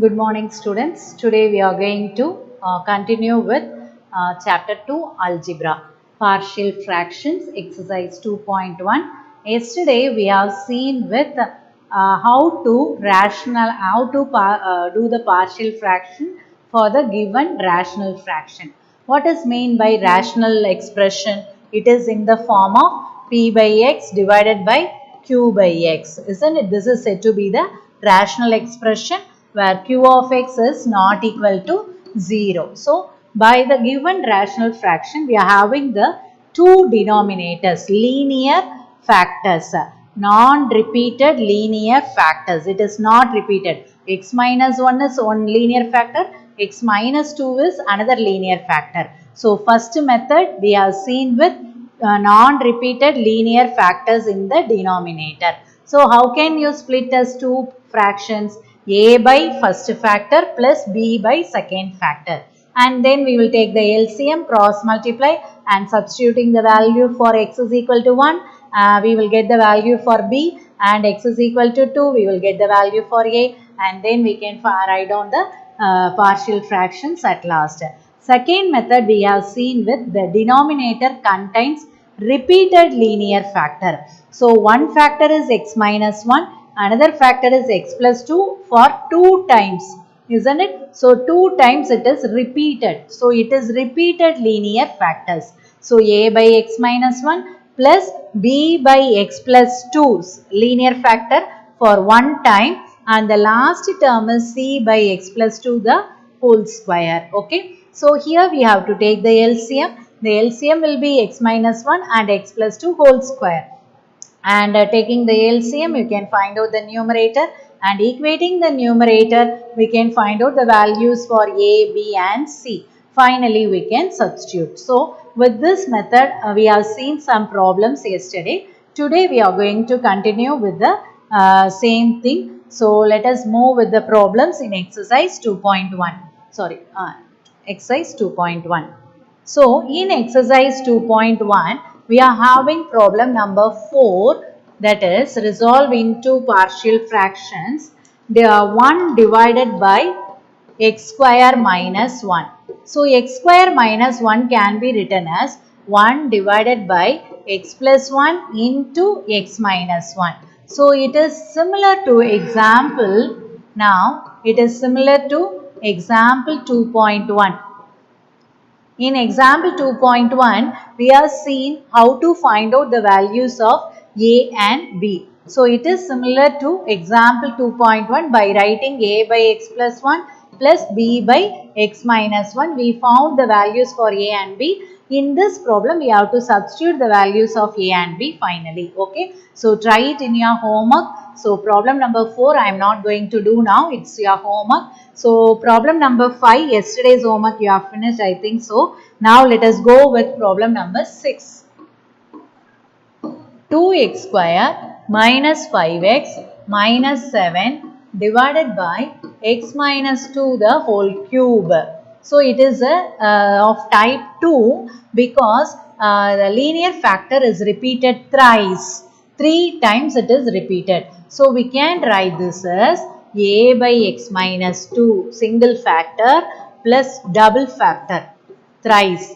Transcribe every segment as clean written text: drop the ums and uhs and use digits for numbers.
Good morning, students. Today we are going to continue with chapter 2 algebra, partial fractions, exercise 2.1. Yesterday we have seen with how to do the partial fraction for the given rational fraction. What is meant by rational expression? It is in the form of p by x divided by q by x, isn't it? This is said to be the rational expression where q of x is not equal to 0. So, by the given rational fraction, we are having the two denominators, linear factors, non-repeated linear factors. It is not repeated. X minus 1 is one linear factor, x minus 2 is another linear factor. So, first method we have seen with non-repeated linear factors in the denominator. So, how can you split as two fractions? A by first factor plus b by second factor. And then we will take the LCM, cross multiply, and substituting the value for x is equal to 1, we will get the value for b, and x is equal to 2, we will get the value for a, and then we can write down the partial fractions at last. Second method we have seen with the denominator contains repeated linear factor. So, one factor is x minus 1, another factor is x plus 2 for 2 times, isn't it? So, 2 times it is repeated. So, it is repeated linear factors. So, a by x minus 1 plus b by x plus 2 linear factor for 1 time, and the last term is c by x plus 2 the whole square. Okay. So, here we have to take the LCM. The LCM will be x minus 1 and x plus 2 whole square. And taking the LCM, you can find out the numerator, and equating the numerator, we can find out the values for A, B and C. Finally, we can substitute. So, with this method, we have seen some problems yesterday. Today, we are going to continue with the same thing. So, let us move with the problems in exercise 2.1. Sorry, exercise 2.1. So, in exercise 2.1, we are having problem number 4, that is resolve into partial fractions. They are 1 divided by x square minus 1. So, x square minus 1 can be written as 1 divided by x plus 1 into x minus 1. So, it is similar to example. Now, it is similar to example 2.1. In example 2.1, we are seeing how to find out the values of A and B. So, it is similar to example 2.1 by writing A by x plus 1 plus B by x minus 1. We found the values for A and B. In this problem, we have to substitute the values of A and B finally. Okay. So, try it in your homework. So, problem number 4 I am not going to do now. It's your homework. So, problem number 5, yesterday's homework you have finished, I think so. Now, let us go with problem number 6. 2x square minus 5x minus 7 divided by x minus 2 the whole cube. So, it is of type 2 because the linear factor is repeated thrice. 3 times it is repeated. So, we can write this as a by x minus 2 single factor plus double factor twice,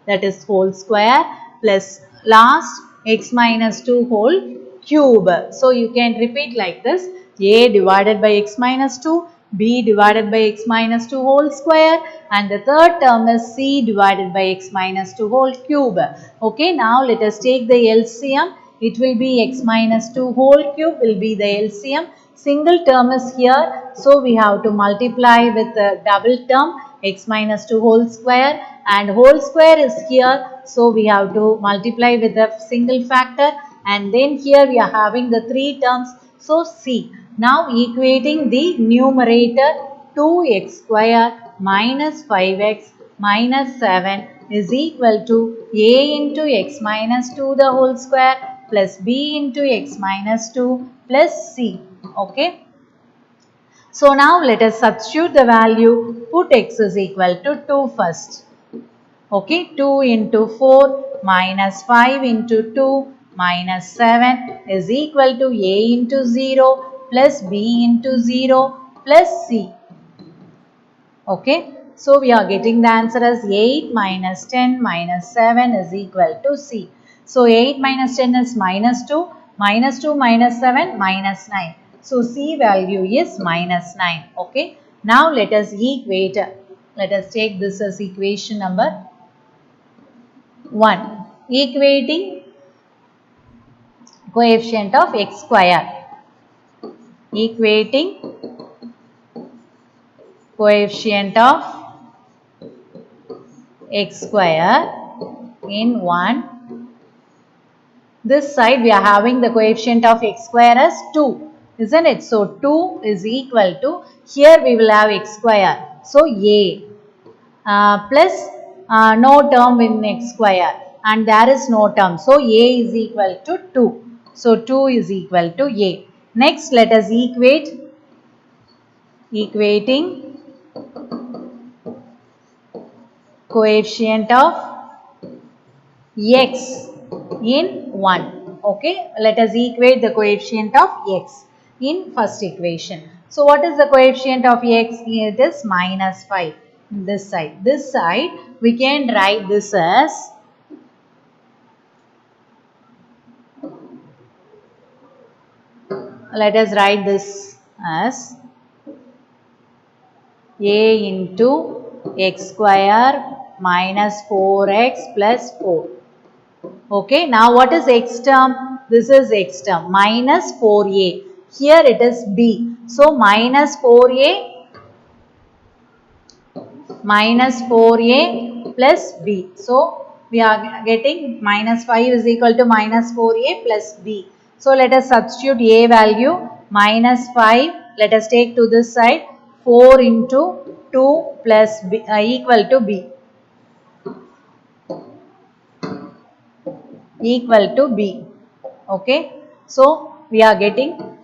that is whole square, plus last x minus 2 whole cube. So, you can repeat like this: a divided by x minus 2, b divided by x minus 2 whole square, and the third term is c divided by x minus 2 whole cube. Okay, now let us take the LCM. It will be x minus 2 whole cube will be the LCM. Single term is here, so we have to multiply with the double term x minus 2 whole square, and whole square is here, so we have to multiply with the single factor, and then here we are having the 3 terms, so C. Now equating the numerator, 2x square minus 5x minus 7 is equal to a into x minus 2 the whole square plus b into x minus 2 plus c. Okay. So, now let us substitute the value, put x is equal to 2 first. Okay, 2 into 4 minus 5 into 2 minus 7 is equal to a into 0 plus b into 0 plus C. Okay. So we are getting the answer as 8 minus 10 minus 7 is equal to C. So 8 minus 10 is minus 2, minus 2 minus 7 minus 9. So C value is minus 9. Okay. Now let us equate. Let us take this as equation number 1. Equating coefficient of x square. Equating coefficient of x square in 1. This side we are having the coefficient of x square as 2, isn't it? So 2 is equal to, here we will have x square. So a plus no term in x square, and there is no term. So a is equal to 2. So 2 is equal to a. Next let us equating coefficient of x in 1. Okay, let us equate the coefficient of x in first equation. So what is the coefficient of x? It is minus 5. This side we can write this as, let us write this as a into x square minus 4x plus 4. Okay, now what is x term? This is x term, minus 4a. Here it is b. So minus 4a plus b. So we are getting minus 5 is equal to minus 4a plus b. So let us substitute a value minus 5. Let us take to this side, 4 into 2 plus b equal to b. Equal to b. Okay. So we are getting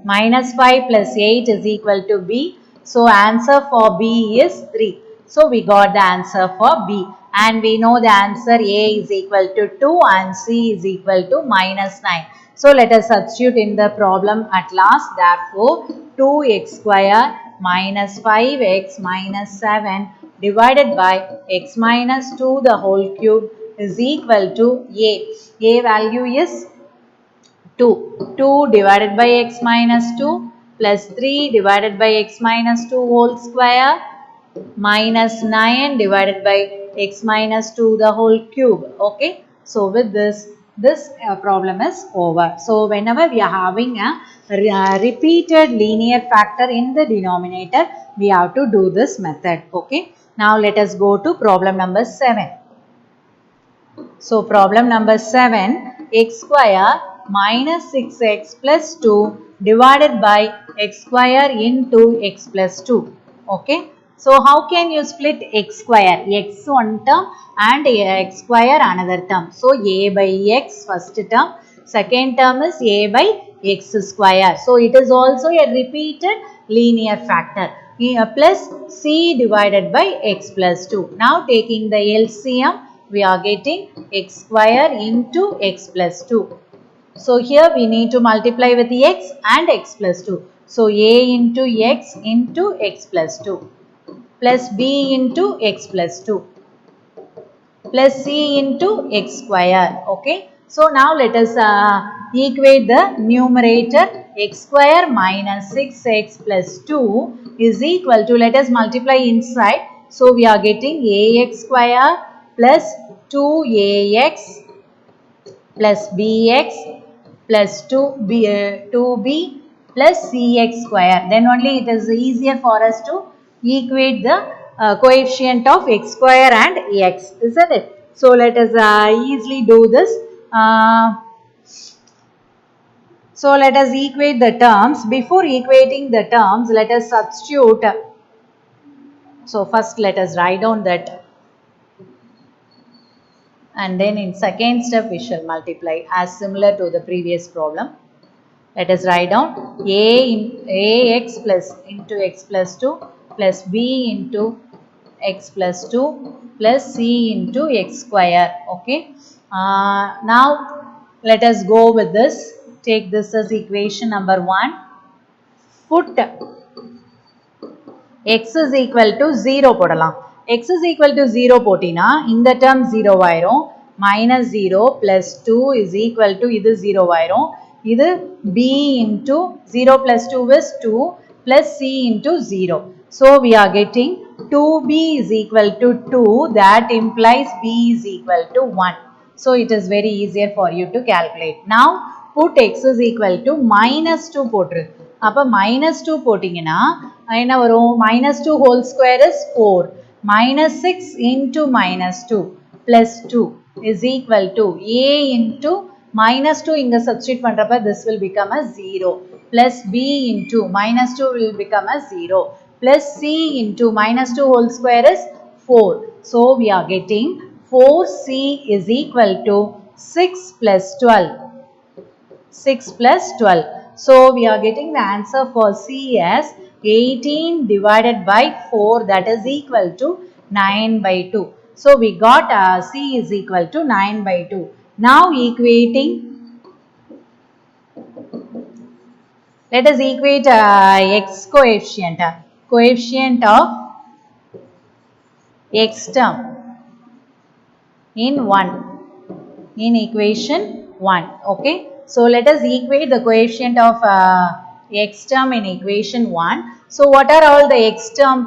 minus 5 plus 8 is equal to b. So answer for b is 3. So we got the answer for b, and we know the answer a is equal to 2 and c is equal to minus 9. So let us substitute in the problem at last. Therefore 2x square minus 5x minus 7 divided by x minus 2 the whole cube is equal to a. A value is 2. 2 divided by x minus 2 plus 3 divided by x minus 2 whole square minus 9 divided by x minus 2 the whole cube. Okay. So with this problem is over. So whenever we are having a repeated linear factor in the denominator, we have to do this method. Okay. Now let us go to problem number 7. So problem number 7, x square minus 6x plus 2 divided by x square into x plus 2. Okay. So how can you split x square? X one term and x square another term. So a by x first term, second term is a by x square. So it is also a repeated linear factor. Plus c divided by x plus 2. Now taking the LCM, we are getting x square into x plus 2. So here we need to multiply with x and x plus 2. So a into x plus 2 plus b into x plus 2 plus c into x square. Okay. So now let us equate the numerator. X square minus 6x plus 2 is equal to, let us multiply inside. So we are getting ax square plus 2ax plus bx plus 2b plus cx square. Then only it is easier for us to equate the coefficient of x square and x, isn't it? So let us easily do this. So let us equate the terms. Before equating the terms, let us substitute. So first let us write down that, and then in second step we shall multiply as similar to the previous problem. Let us write down ax plus into x plus 2 plus b into x plus 2 plus c into x square. Okay. Now let us go with this. Take this as equation number 1. put x is equal to 0 போடலாம். x is equal to 0 போட்டினா இந்த term 0 ஆயிரும். minus 0 plus 2 is equal to இது 0 ஆயிரும். இது b into 0 plus 2 is 2 plus c into 0. So we are getting 2b is equal to 2, that implies b is equal to 1. So it is very easier for you to calculate. Now put x is equal to minus 2 போட்டுரு. அப்ப minus 2 போட்டிங்கன்னா என்ன வரும்? minus 2 whole square is 4. minus 6 into minus 2 plus 2 is equal to a into minus 2 இங்க substitute பண்றப்ப this will become a 0 plus b into minus 2 will become a 0 plus c into minus 2 whole square is 4. So we are getting 4c is equal to 6 plus 12. 6 plus 12. So we are getting the answer for C as 18 divided by 4, that is equal to 9 by 2. So we got C is equal to 9 by 2. Now equating, let us equate x coefficient. Coefficient of x term in 1 in equation 1. Okay. So let us equate the coefficient of x term in equation 1. So what are all the x term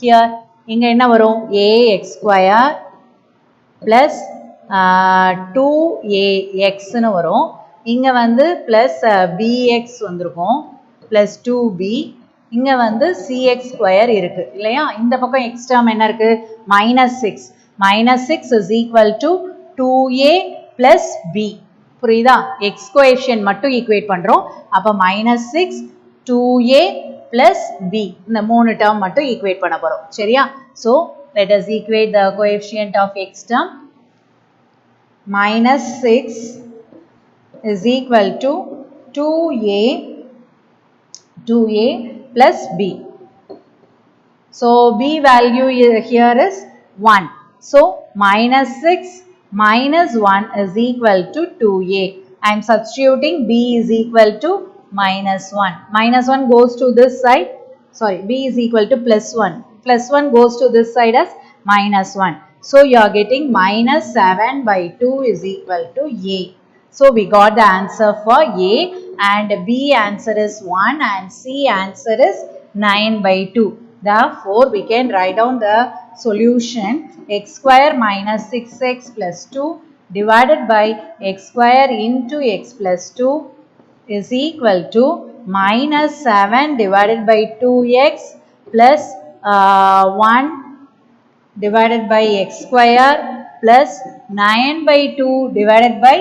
here? இங்க என்ன வரும்? ax square plus 2ax னு வரும். இங்க வந்து plus bx வந்திருக்கும் plus 2b. இங்க வந்து cx square இருக்கு இல்லையா? இந்த பக்கம் x term என்ன இருக்கு? minus 6. minus 6 is equal to 2a plus b. புரியுதா? x coefficient மட்டும் ஈக்குவேட் பண்றோம். அப்ப minus 6 2a plus b இந்த மூணு term மட்டும் ஈக்குவேட் பண்ண போறோம். சரியா? So let us equate the coefficient of x term. minus 6 is equal to 2a plus b. So b value here is 1. So minus 6 minus 1 is equal to 2a. I am substituting b is equal to minus 1. Minus 1 goes to this side. Sorry, b is equal to plus 1. Plus 1 goes to this side as minus 1. So you are getting minus 7 by 2 is equal to a. So we got the answer for a, and b answer is 1 and c answer is 9 by 2. Therefore, we can write down the solution: x square minus 6x plus 2 divided by x square into x plus 2 is equal to minus 7 divided by 2x plus 1 divided by x square plus 9 by 2 divided by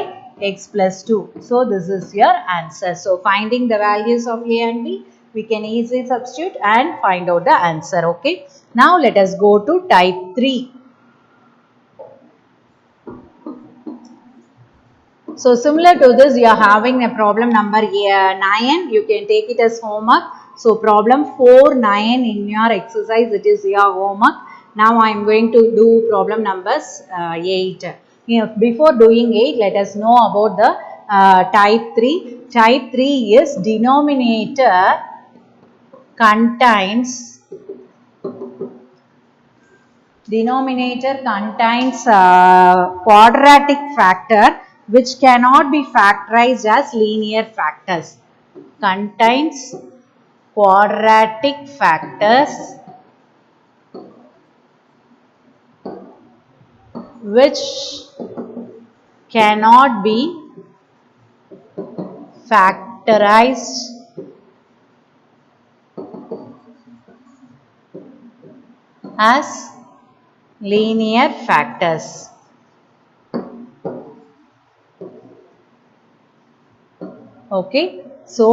x plus 2. So this is your answer. So finding the values of a and b, we can easily substitute and find out the answer. Okay. Now let us go to type 3. So similar to this, you are having a problem number 9. You can take it as homework. So problem 4-9 in your exercise, it is your homework. Now I am going to do problem numbers 8. Before doing 8, let us know about the type 3. Type 3 is denominator contains quadratic factor which cannot be factorized as linear factors. Contains quadratic factors which cannot be factorized as linear factors. Okay, so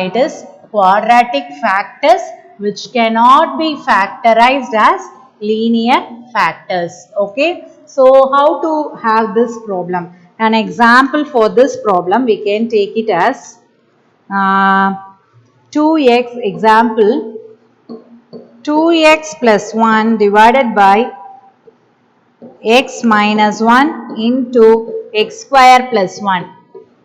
it is quadratic factors which cannot be factorized as linear factors. Okay, so how to have this problem? An example for this problem, we can take it as 2x. Example, 2x plus 1 divided by x minus 1 into x square plus 1.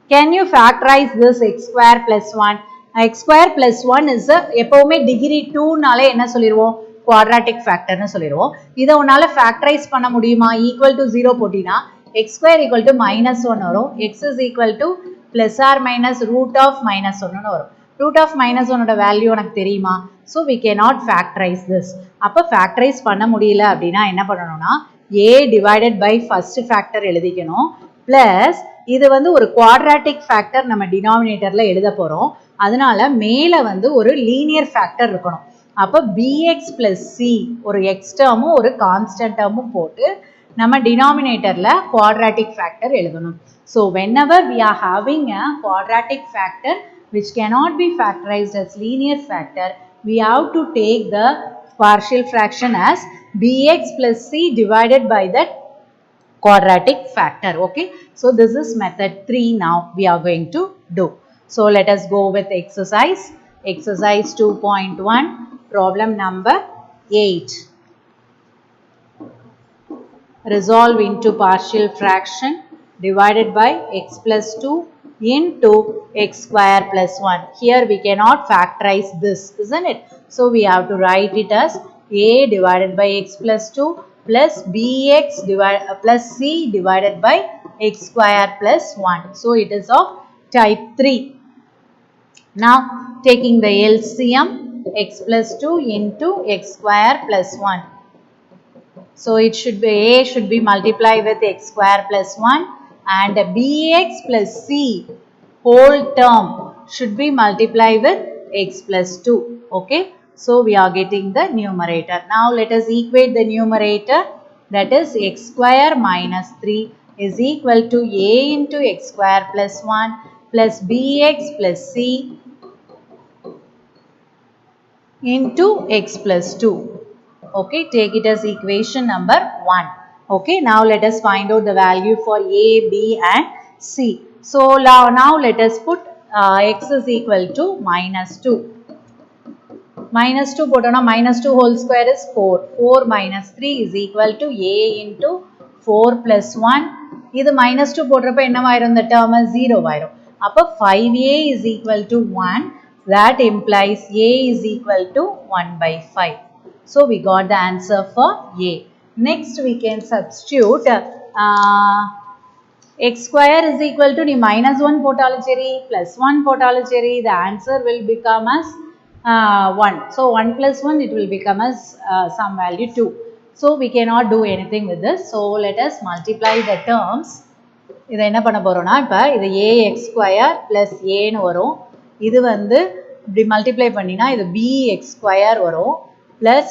Can you factorize this x square plus 1 x square plus 1 is எப்பவுமே degree 2 நாலே என்ன சொல்லிடுவோம் quadratic factor னு சொல்லிடுவோம். இதை உன்னால factorize பண்ண முடியுமா? equal to 0 போட்டினா x square equal to minus 1 வரும். x is equal to plus or minus root of minus 1 னு வரும். root of minus 1 ஓட வேல்யூ உனக்கு தெரியுமா? so we cannot factorize this. அப்போ factorize பண்ண முடியல அப்படின்னா என்ன பண்ணணும்னா a divided by first factor எழுதிக்கணும். plus இது வந்து ஒரு quadratic factor நம்ம denominatorல எழுத போறோம். அதனால மேல வந்து ஒரு linear factor இருக்கணும். அப்போ bx plus c ஒரு x termும் ஒரு constant termும் போட்டு நம்ம denominatorல quadratic factor எழுதணும். So whenever we are having a quadratic factor which cannot be factorized as linear factor, we have to take the partial fraction as bx plus c divided by that quadratic factor. Okay, so this is method 3 now we are going to do. So let us go with exercise 2.1, problem number 8. Resolve into partial fraction divided by x plus 2 into x square plus 1. Here we cannot factorize this, isn't it? So we have to write it as a divided by x plus 2 plus bx plus c divided by x square plus 1. So it is of type 3. Now taking the LCM, x plus 2 into x square plus 1. So it should be a should be multiplied with x square plus 1 and bx plus c whole term should be multiplied with x plus 2. Okay, so we are getting the numerator. Now let us equate the numerator, that is x square minus 3 is equal to a into x square plus 1 plus bx plus c into x plus 2. Okay, take it as equation number 1. Okay, now let us find out the value for a, b and c. So now let us put x is equal to minus 2. Minus 2 potona minus 2 whole square is 4. 4 minus 3 is equal to a into 4 plus 1. This minus 2 potrappa enna vairum, the term is 0 vairum. Appo 5a is equal to 1. That implies a is equal to 1 by 5. So we got the answer for a. Next we can substitute x square is equal to minus 1 potalacheri plus 1 potalacheri. The answer will become as 1. So 1 plus 1 it will become as some value 2. So we cannot do anything with this. So let us multiply the terms. இதை என்ன பண்ண போறோம்னா இப்போ இது ax square plus a னு வரும். இது வந்து இப்படி மல்டிப்ளை பண்ணினா இது bx square வரும் plus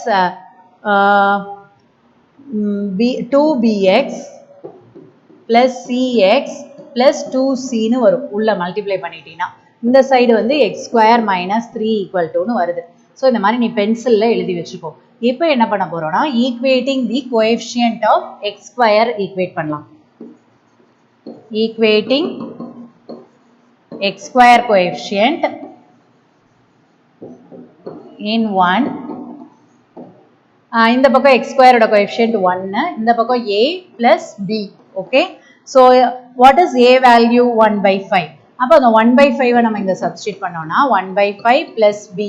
2bx plus cx plus 2c னு வரும். உள்ள மல்டிப்ளை பண்ணிட்டீங்கன்னா இந்த சைடு வந்து x square minus 3 equal to னு வருது. ஸோ இந்த மாதிரி நீ பென்சிலில் எழுதி வச்சுக்கோ. இப்போ என்ன பண்ண போறோம்னா equating the coefficient of x square equate பண்ணலாம். Equating x square coefficient in 1. இந்த பக்கம் எக்ஸ் ஸ்கொயரோட கோஎஃபிஷியன்ட் 1, இந்த பக்கம் a plus b. Okay, so what is a value 1 by 5. அப்போ அந்த 1 by 5 நம்ம இங்கே சப்ஸ்டியூட் பண்ணோம்னா 1 by 5 plus b.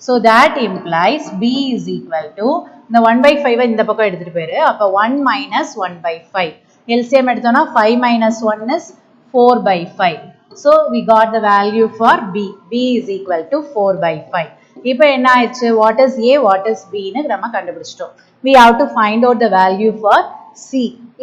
So that implies b is equal to இந்த 1 by 5 இந்த பக்கம் எடுத்துட்டு போயிரு. அப்போ 1 minus 1 by 5. LCM எடுத்தோம்னா 5 minus 1 is 4 by 5. So we got the value for b. b is equal to 4 by 5. இப்போ என்ன ஆயிடுச்சு, what is a, what is b னு நம்ம கண்டுபிடிச்சிட்டோம். We have to find out the value for c.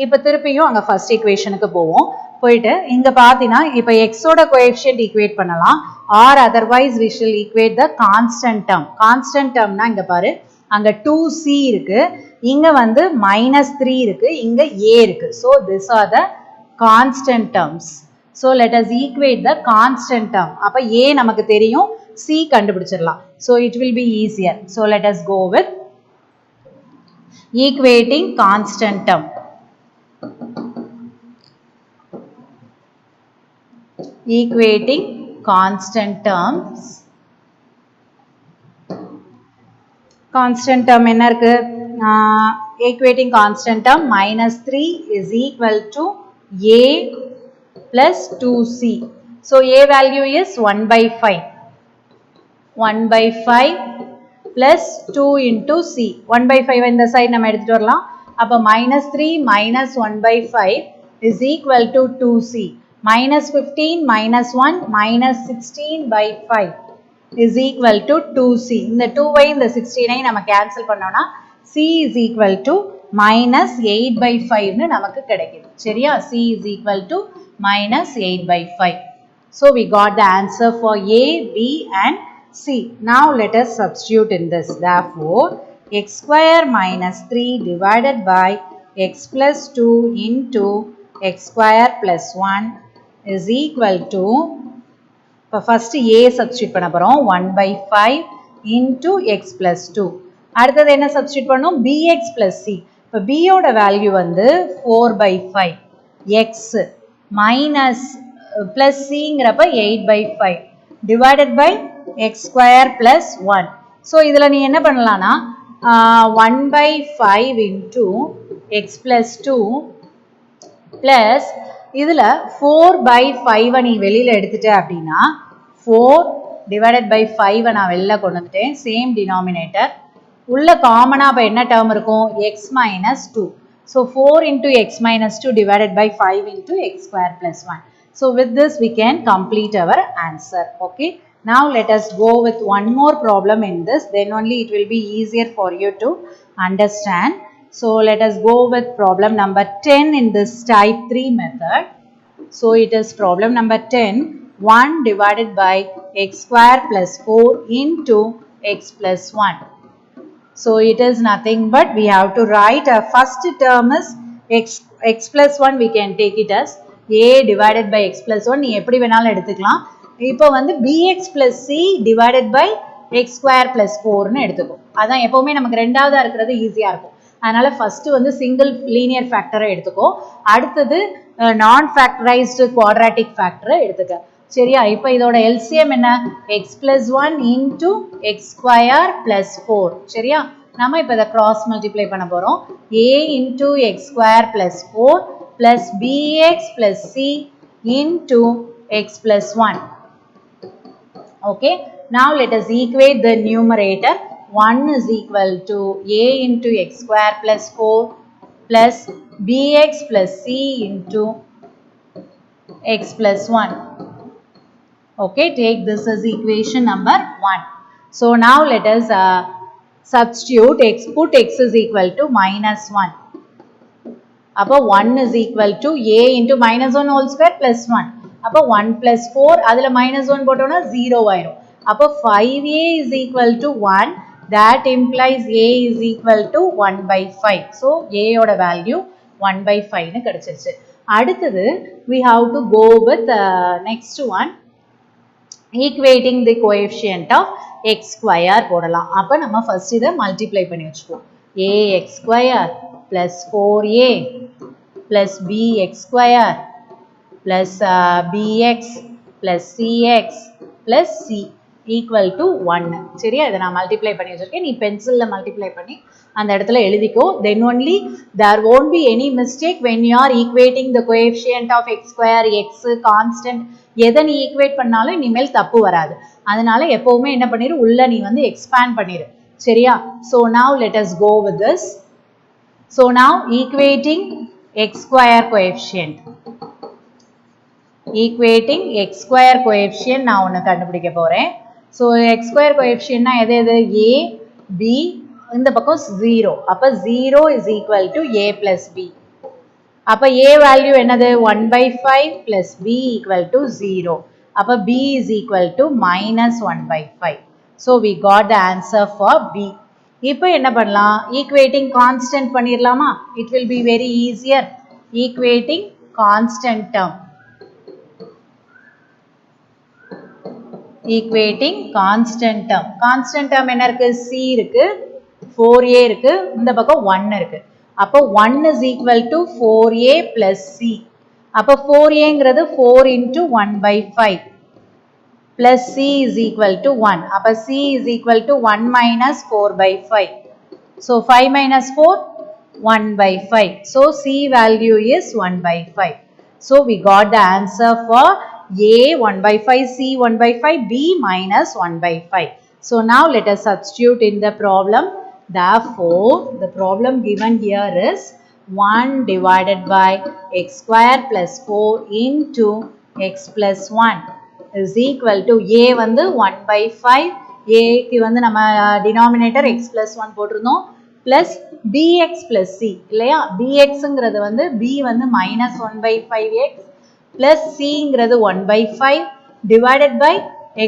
இப்போ திருப்பியும் அங்கே ஃபர்ஸ்ட் ஈக்குவேஷனுக்கு போவோம். போயிட்டு இங்கே பார்த்தீங்கன்னா இப்போ எக்ஸோட கோஎஃபிஷியன்ட் ஈக்குவேட் பண்ணலாம், or otherwise we shall equate the constant term. constant termனா இங்கே பாரு, அங்கே 2c இருக்கு, இங்கே வந்து -3 இருக்கு, இங்கே a இருக்கு. So this are the constant terms. So let us equate the constant term. அப்போ a நமக்கு தெரியும், c கண்டுபிடிச்சிடலாம். So it will be easier. So let us go with equating constant term. Equating constant terms. Constant term என்ன இருக்கு, equating constant term -3 is equal to a plus 2c. So a value is 1 by 5. 1 by 5 plus 2 into C. 1 by 5 இந்த side நம்ம எடுத்துட்டு வரலாம். அப்ப minus 3 minus 1 by 5 is equal to 2C. Minus 15 minus 1 minus 16 by 5 is equal to 2C. இந்த 2 இந்த 16 நம்ம cancel பண்ணோம்னா C is equal to minus 8 by 5 னு நமக்கு கிடைக்குது. சரியா? C is equal to minus 8 by 5. So we got the answer for A, B and C. Now let us substitute in this. Therefore, x square minus 3 divided by x plus 2 into x square plus 1 is equal to, first A substitute பண்ண போறோம், 1 by 5 into x plus 2. அடுத்தது என்ன substitute பண்ணோம்? bx plus c. இப்போ b ஓட value வந்து 4 by 5 x minus plus c ங்கிறப்ப 8 by 5 divided by x square plus 1. So இதில் நீ என்ன பண்ணலாம்னா 1 by 5 into x plus 2 plus இதில் 4 by 5 நீ வெளியில் எடுத்துட்ட அப்படின்னா 4 divided by 5 நான் வெளியில் கொண்டு வந்துட்டேன். Same denominator. உள்ள காமனாக அப்போ என்ன டேர்ம் இருக்கும்? x minus 2. So 4 into x minus 2 divided by 5 into x square plus 1. So with this we can complete our answer. Okay. Now let us go with one more problem in this. Then only it will be easier for you to understand. So let us go with problem number 10 in this type 3 method. So it is problem number 10. 1 divided by x square plus 4 into x plus 1. So it is nothing but we have to write our first term is x plus 1, we can take it as a divided by x plus 1. நீ எப்படி வேணாலும் எடுத்துக்கலாம். இப்போ வந்து bx plus c divided by x square plus 4 னு எடுத்துக்கோ. அதான் எப்பவுமே நமக்கு ரெண்டாவதா இருக்கிறது ஈஸியா இருக்கும். அதனால ஃபர்ஸ்ட் வந்து சிங்கிள் லீனியர் ஃபேக்டரை எடுத்துக்கோ. அடுத்தது நான் ஃபேக்டரைஸ்டு குவாட்ராட்டிக் ஃபேக்டரை எடுத்துக்க. சரியா? இப்போ இதோட LCM என்ன? x plus 1 into x square plus 4. சரியா? நம்ம இப்போ இதை cross multiply பண்ண போறோம். a into x square plus 4 plus bx plus c into x plus 1. Okay. Now let us equate the numerator. 1 is equal to a into x square plus 4 plus bx plus c into x plus 1. Okay, take this as equation number 1. So now let us substitute x, put x is equal to minus 1. அப்போ 1 is equal to a into minus 1 whole square plus 1. அப்போ 1 plus 4, அதில் minus 1 போட்டோம்னா 0 ஆயிரும். அப்போ 5a is equal to 1. That implies a is equal to 1 by 5. So a ஓட value 1 by 5 னு கிடைச்சிருச்சு. அடுத்தது we have to go with next one. Equating the coefficient of x square போடலாம். அப்போ நம்ம first இதை multiply பண்ணி வச்சுக்குவோம். ax square plus 4a plus bx square plus bx plus cx plus c equal to 1. சரியா? இதை நான் multiply பண்ணி வச்சிருக்கேன். நீ பென்சிலில் multiply பண்ணி அந்த இடத்துல எழுதிக்கோ. Then only there won't be any mistake when you are equating the coefficient of x square, x constant. எதை நீ ஈக்குவேட் பண்ணாலும் இனிமேல் தப்பு வராது. அதனால எப்பவுமே என்ன பண்ணிரு? உள்ள நீ வந்து எக்ஸ்பேண்ட் பண்ணிரு. சரியா? So now let us go with this. So now equating x square coefficient. Equating x square coefficient நான் ஒன்று கண்டுபிடிக்க போறேன். So x square coefficient னா எது எது? a, b, இந்த பக்கம் 0. அப்போ 0 is equal to a plus b. அப்போ a value என்னது? 1 by 5 plus b equal to 0. அப்போ b is equal to minus 1 by 5. So we got the answer for b. இப்போ என்ன பண்ணலாம்? Equating constant பண்ணிரலாமா? It will be very easier. Equating constant term. Equating constant term. Constant term என்ன இருக்கு? c இருக்கு, 4a இருக்கு, இந்த பக்கம் 1 இருக்கு. அப்போ 1 is equal to 4a plus c. அப்போ 4a ங்கிறது 4 into 1 by 5 plus c is equal to 1. அப்போ c is equal to 1 minus 4 by 5. So 5 minus 4, 1 by 5. So c value is 1 by 5. So we got the answer for a 1 by 5, c 1 by 5, b minus 1 by 5. So now let us substitute in the problem. Therefore, the problem given here is 1 divided by x square plus 4 into x plus 1 is equal to a வந்து 1 by 5, a க்கு வந்து நம்ம denominator x plus 1 போட்டிருந்தோம், plus bx plus c இல்லையா, bx ங்கிறது வந்து b வந்து minus 1 by 5x plus c ங்கிறது 1 by 5 divided by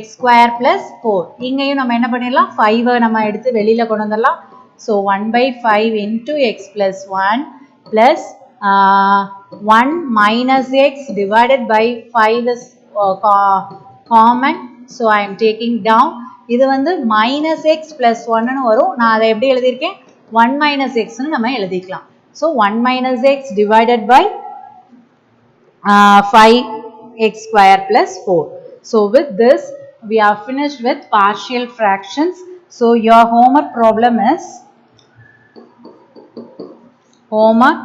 x square plus 4. இங்கேயும் நம்ம என்ன பண்ணிடலாம், 5 நம்ம எடுத்து வெளியில கொண்டு வந்துடலாம். So 1 by 5 into x plus 1 plus 1 minus x divided by 5 is common. So I am taking down. இது வந்து minus x plus 1 னு வரும். நான் அதை எப்படி எழுதியிருக்கேன், 1 minus x னு நம்ம எழுதிக்கலாம். So 1 minus x divided by 5x square plus 4. So with this we are finished with partial fractions. So your homework problem is homework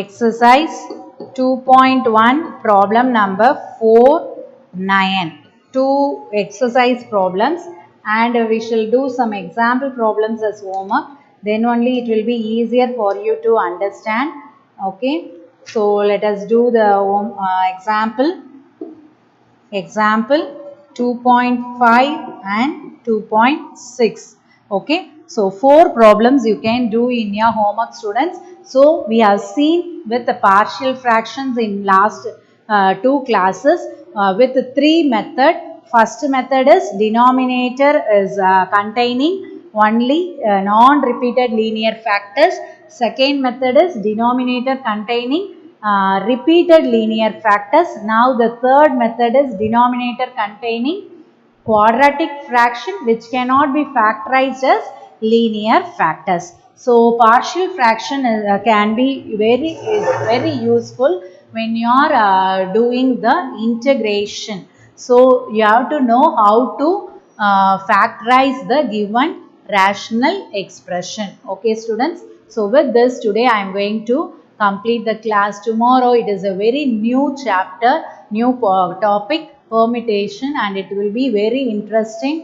exercise 2.1 problem number 4-9. 2 exercise problems, and we shall do some example problems as homework. Then only it will be easier for you to understand. Okay. So let us do the example 2.5 and 2.6. Okay. So 4 problems you can do in your homework, students. So we have seen with the partial fractions in last 2 classes with 3 method. First method is denominator is containing only non-repeated linear factors. Second method is denominator containing repeated linear factors. Now the third method is denominator containing quadratic fraction which cannot be factorized as linear factors. So partial fraction can be very useful when you are doing the integration. So you have to know how to factorize the given rational expression. Okay, students. So with this today I am going to complete the class. Tomorrow it is a very new chapter, new topic, permutation, and it will be very interesting.